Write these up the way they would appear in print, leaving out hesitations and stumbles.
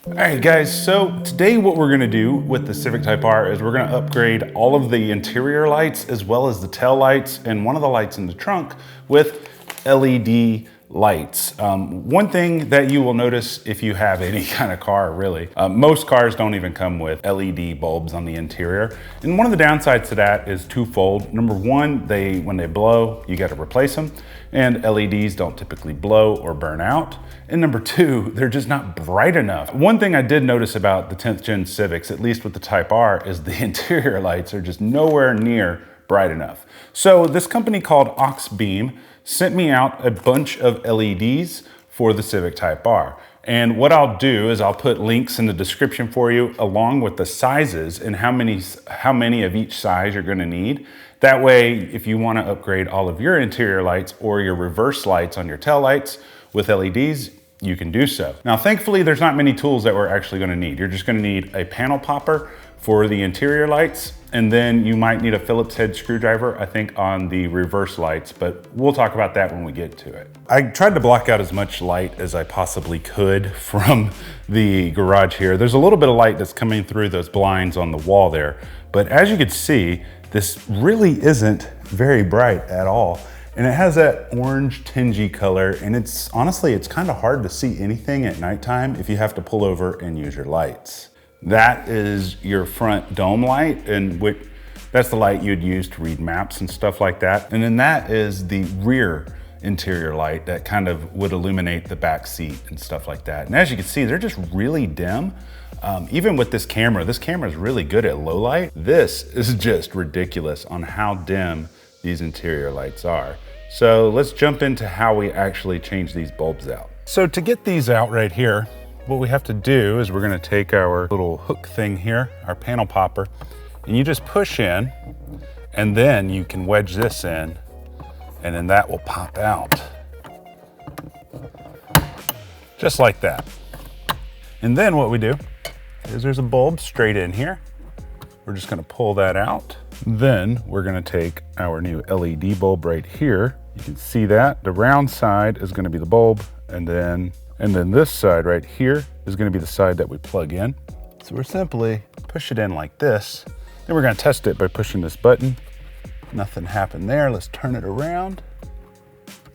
All right guys, so today what we're gonna do with the Civic Type R is we're gonna upgrade all of the interior lights as well as the tail lights and one of the lights in the trunk with LED lights. One thing that you will notice if you have any kind of car, really, most cars don't even come with LED bulbs on the interior. And one of the downsides to that is twofold. Number one, when they blow, you gotta replace them. And LEDs don't typically blow or burn out. And number two, they're just not bright enough. One thing I did notice about the 10th gen Civics, at least with the Type R, is the interior lights are just nowhere near bright enough. So this company called Oxbeam sent me out a bunch of LEDs for the Civic Type R. And what I'll do is I'll put links in the description for you along with the sizes and how many of each size you're gonna need. That way, if you wanna upgrade all of your interior lights or your reverse lights on your tail lights with LEDs, you can do so. Now, thankfully, there's not many tools that we're actually gonna need. You're just gonna need a panel popper for the interior lights, and then you might need a Phillips head screwdriver, I think, on the reverse lights, but we'll talk about that when we get to it. I tried to block out as much light as I possibly could from the garage here. There's a little bit of light that's coming through those blinds on the wall there, but as you can see, this really isn't very bright at all. And it has that orange tingy color, and honestly, it's kind of hard to see anything at nighttime if you have to pull over and use your lights. That is your front dome light, and that's the light you'd use to read maps and stuff like that. And then that is the rear interior light that kind of would illuminate the back seat and stuff like that. And as you can see, they're just really dim. Even with this camera is really good at low light. This is just ridiculous on how dim these interior lights are. So let's jump into how we actually change these bulbs out. So to get these out right here, what we have to do is we're gonna take our little hook thing here, our panel popper, and you just push in, and then you can wedge this in, and then that will pop out. Just like that. And then what we do is there's a bulb straight in here. We're just gonna pull that out. Then we're gonna take our new LED bulb right here. You can see that. The round side is gonna be the bulb, and then this side right here is gonna be the side that we plug in. So we're simply push it in like this. Then we're gonna test it by pushing this button. Nothing happened there. Let's turn it around.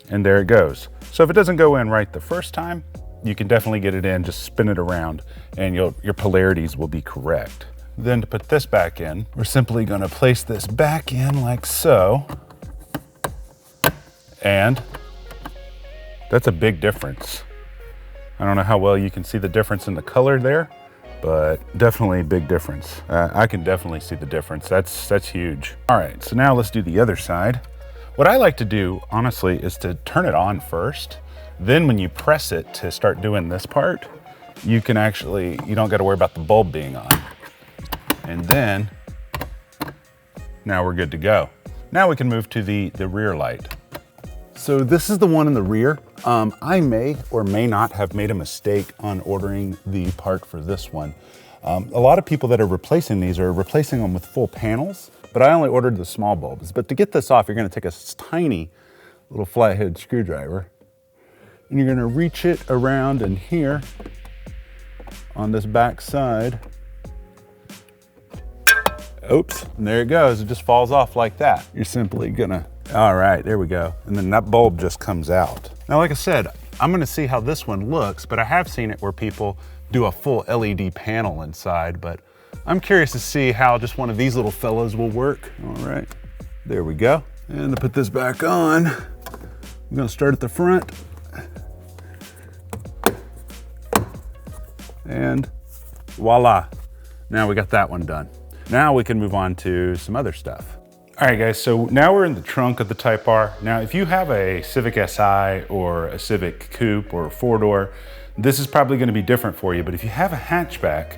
And there it goes. So if it doesn't go in right the first time, you can definitely get it in, just spin it around, and your polarities will be correct. Then to put this back in, we're simply gonna place this back in like so. And that's a big difference. I don't know how well you can see the difference in the color there, but definitely a big difference. I can definitely see the difference. That's huge. All right, so now let's do the other side. What I like to do, honestly, is to turn it on first. Then when you press it to start doing this part, you don't gotta worry about the bulb being on. And then, now we're good to go. Now we can move to the rear light. So this is the one in the rear. I may or may not have made a mistake on ordering the part for this one. A lot of people that are replacing these are replacing them with full panels, but I only ordered the small bulbs. But to get this off, you're gonna take a tiny little flathead screwdriver, and you're gonna reach it around in here on this back side. Oops, and there it goes. It just falls off like that. You're simply gonna, all right, there we go. And then that bulb just comes out. Now, like I said, I'm gonna see how this one looks, but I have seen it where people do a full LED panel inside, but I'm curious to see how just one of these little fellows will work. All right, there we go. And to put this back on, I'm gonna start at the front. And voila, now we got that one done. Now we can move on to some other stuff. All right guys, so now we're in the trunk of the Type R. Now, if you have a Civic Si or a Civic Coupe or a 4-door, this is probably gonna be different for you, but if you have a hatchback,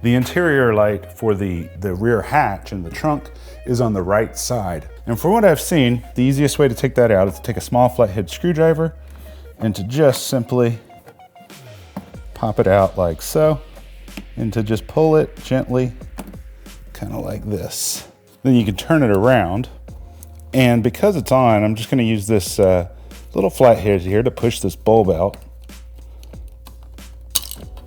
the interior light for the rear hatch in the trunk is on the right side. And from what I've seen, the easiest way to take that out is to take a small flathead screwdriver and to just simply pop it out like so, and to just pull it gently, kind of like this. Then you can turn it around, and because it's on, I'm just gonna use this little flathead here to push this bulb out.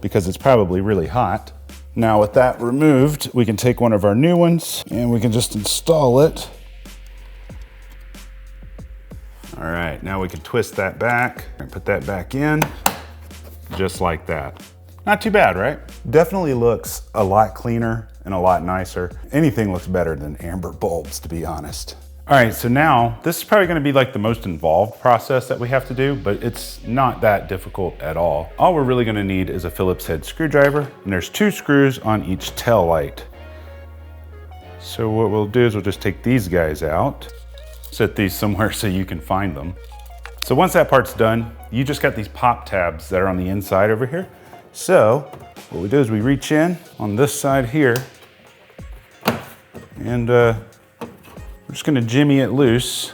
because it's probably really hot. Now with that removed, we can take one of our new ones and we can just install it. All right, now we can twist that back and put that back in, just like that. Not too bad, right? Definitely looks a lot cleaner and a lot nicer. Anything looks better than amber bulbs, to be honest. All right, so now this is probably gonna be like the most involved process that we have to do, but it's not that difficult at all. All we're really gonna need is a Phillips head screwdriver, and there's 2 screws on each tail light. So what we'll do is we'll just take these guys out, set these somewhere so you can find them. So once that part's done, you just got these pop tabs that are on the inside over here. So what we do is we reach in on this side here, and we're just gonna jimmy it loose.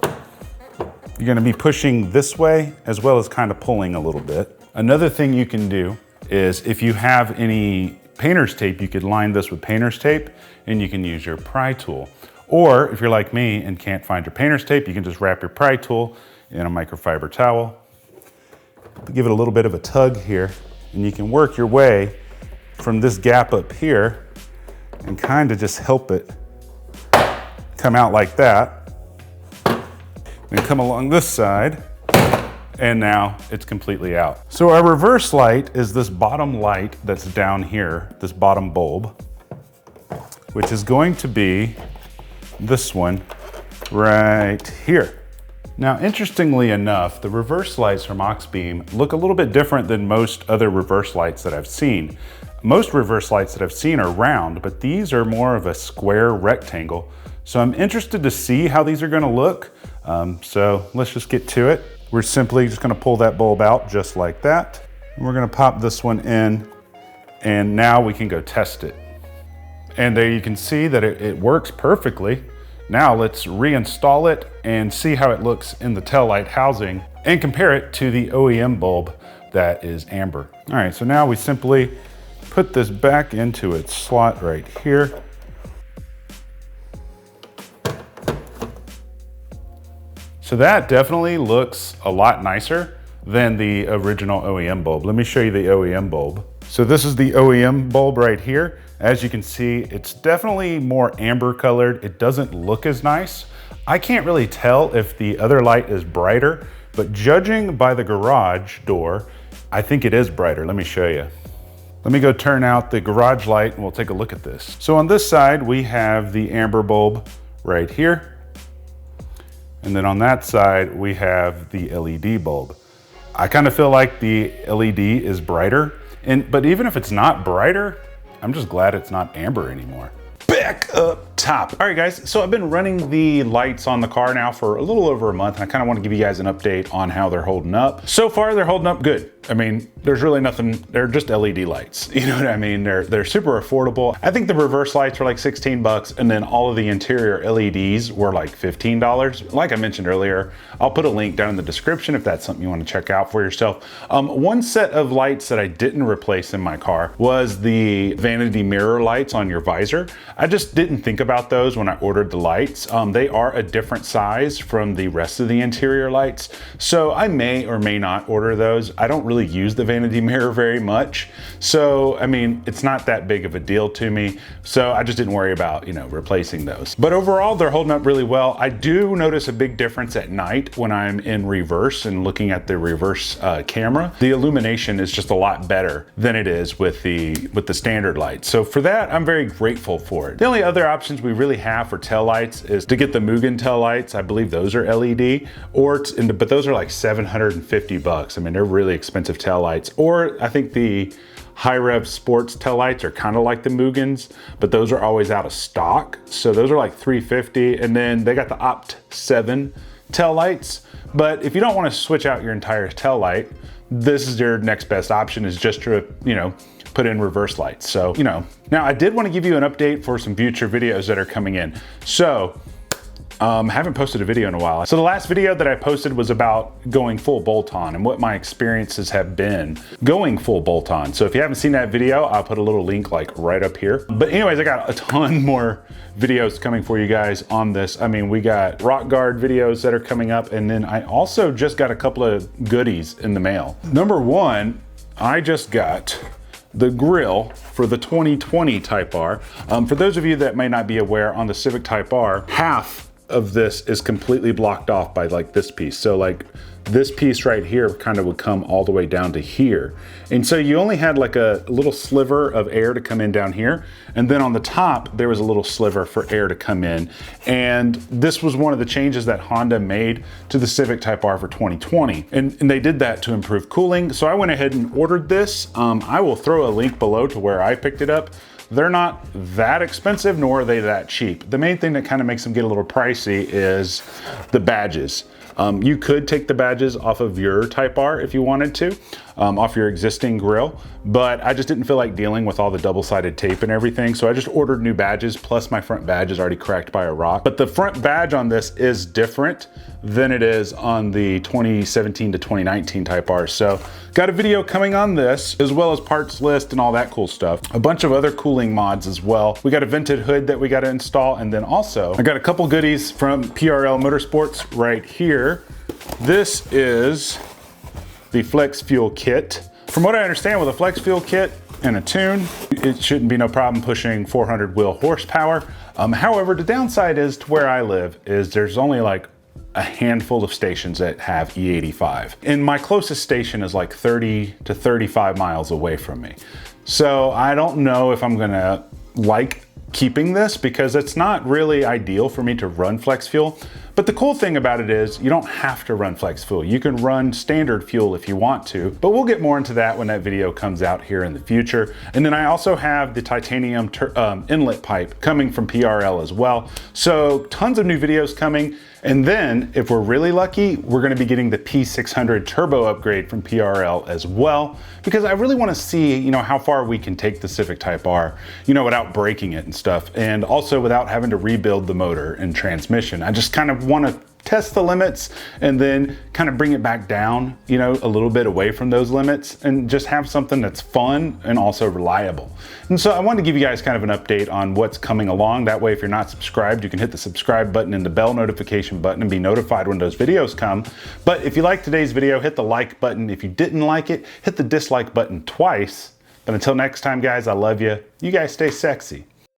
You're gonna be pushing this way as well as kind of pulling a little bit. Another thing you can do is if you have any painter's tape, you could line this with painter's tape and you can use your pry tool. Or if you're like me and can't find your painter's tape, you can just wrap your pry tool in a microfiber towel. Give it a little bit of a tug here, and you can work your way from this gap up here and kind of just help it come out like that. And come along this side, and now it's completely out. So our reverse light is this bottom light that's down here, this bottom bulb, which is going to be this one right here. Now, interestingly enough, the reverse lights from Oxbeam look a little bit different than most other reverse lights that I've seen. Most reverse lights that I've seen are round, but these are more of a square rectangle. So I'm interested to see how these are gonna look. So let's just get to it. We're simply just gonna pull that bulb out just like that. And we're gonna pop this one in, and now we can go test it. And there you can see that it works perfectly. Now let's reinstall it and see how it looks in the tail light housing and compare it to the OEM bulb that is amber. All right, so now we simply put this back into its slot right here. So that definitely looks a lot nicer than the original OEM bulb. Let me show you the OEM bulb. So this is the OEM bulb right here. As you can see, it's definitely more amber colored. It doesn't look as nice. I can't really tell if the other light is brighter, but judging by the garage door, I think it is brighter. Let me show you. Let me go turn out the garage light and we'll take a look at this. So on this side, we have the amber bulb right here. And then on that side, we have the LED bulb. I kind of feel like the LED is brighter, but even if it's not brighter, I'm just glad it's not amber anymore. Back up top. All right, guys, so I've been running the lights on the car now for a little over a month, and I kind of want to give you guys an update on how they're holding up. So far, they're holding up good. I mean, there's really nothing, they're just LED lights. You know what I mean? They're super affordable. I think the reverse lights were like 16 bucks, and then all of the interior LEDs were like $15. Like I mentioned earlier, I'll put a link down in the description if that's something you want to check out for yourself. One set of lights that I didn't replace in my car was the vanity mirror lights on your visor. I just didn't think about those when I ordered the lights. They are a different size from the rest of the interior lights, so I may or may not order those. I don't really use the vanity mirror very much, so I mean, it's not that big of a deal to me, so I just didn't worry about, you know, replacing those. But overall, they're holding up really well. I do notice a big difference at night when I'm in reverse and looking at the reverse camera. The illumination is just a lot better than it is with the standard lights. So for that, I'm very grateful for it. The only other options we really have for tail lights is to get the Mugen tail lights. I believe those are LED, but those are like 750 bucks. I mean, they're really expensive tail lights. Or I think the high rev sports tail lights are kind of like the Mugens, but those are always out of stock. So those are like 350, and then they got the Opt 7 tail lights. But if you don't want to switch out your entire tail light, this is your next best option, is just to, you know, put in reverse lights. So, you know, now I did want to give you an update for some future videos that are coming in. So, haven't posted a video in a while. So the last video that I posted was about going full bolt-on and what my experiences have been going full bolt-on. So if you haven't seen that video, I'll put a little link like right up here. But anyways, I got a ton more videos coming for you guys on this. I mean, we got rock guard videos that are coming up, and then I also just got a couple of goodies in the mail. Number one, I just got the grill for the 2020 Type R. For those of you that may not be aware, on the Civic Type R, half of this is completely blocked off by like this piece. So like this piece right here kind of would come all the way down to here. And so you only had like a little sliver of air to come in down here. And then on the top, there was a little sliver for air to come in. And this was one of the changes that Honda made to the Civic Type R for 2020. And they did that to improve cooling. So I went ahead and ordered this. I will throw a link below to where I picked it up. They're not that expensive, nor are they that cheap. The main thing that kind of makes them get a little pricey is the badges. You could take the badges off of your Type R if you wanted to, off your existing grill, but I just didn't feel like dealing with all the double-sided tape and everything, so I just ordered new badges, plus my front badge is already cracked by a rock. But the front badge on this is different than it is on the 2017 to 2019 Type R. So got a video coming on this, as well as parts list and all that cool stuff. A bunch of other cooling mods as well. We got a vented hood that we got to install, and then also I got a couple goodies from PRL Motorsports right here. This is the Flex Fuel kit. From what I understand, with a Flex Fuel kit and a tune, it shouldn't be no problem pushing 400 wheel horsepower. However, the downside is to where I live is there's only like a handful of stations that have E85. And my closest station is like 30 to 35 miles away from me. So I don't know if I'm gonna like keeping this because it's not really ideal for me to run flex fuel. But the cool thing about it is you don't have to run flex fuel. You can run standard fuel if you want to, but we'll get more into that when that video comes out here in the future. And then I also have the titanium inlet pipe coming from PRL as well. So tons of new videos coming. And then if we're really lucky, we're gonna be getting the P600 turbo upgrade from PRL as well, because I really wanna see, you know, how far we can take the Civic Type R, you know, without breaking it and stuff. And also without having to rebuild the motor and transmission. I just kind of wanna test the limits and then kind of bring it back down, you know, a little bit away from those limits and just have something that's fun and also reliable. And so I wanted to give you guys kind of an update on what's coming along. That way, if you're not subscribed, you can hit the subscribe button and the bell notification button and be notified when those videos come. But if you liked today's video, hit the like button. If you didn't like it, hit the dislike button twice. But until next time, guys, I love you. You guys stay sexy.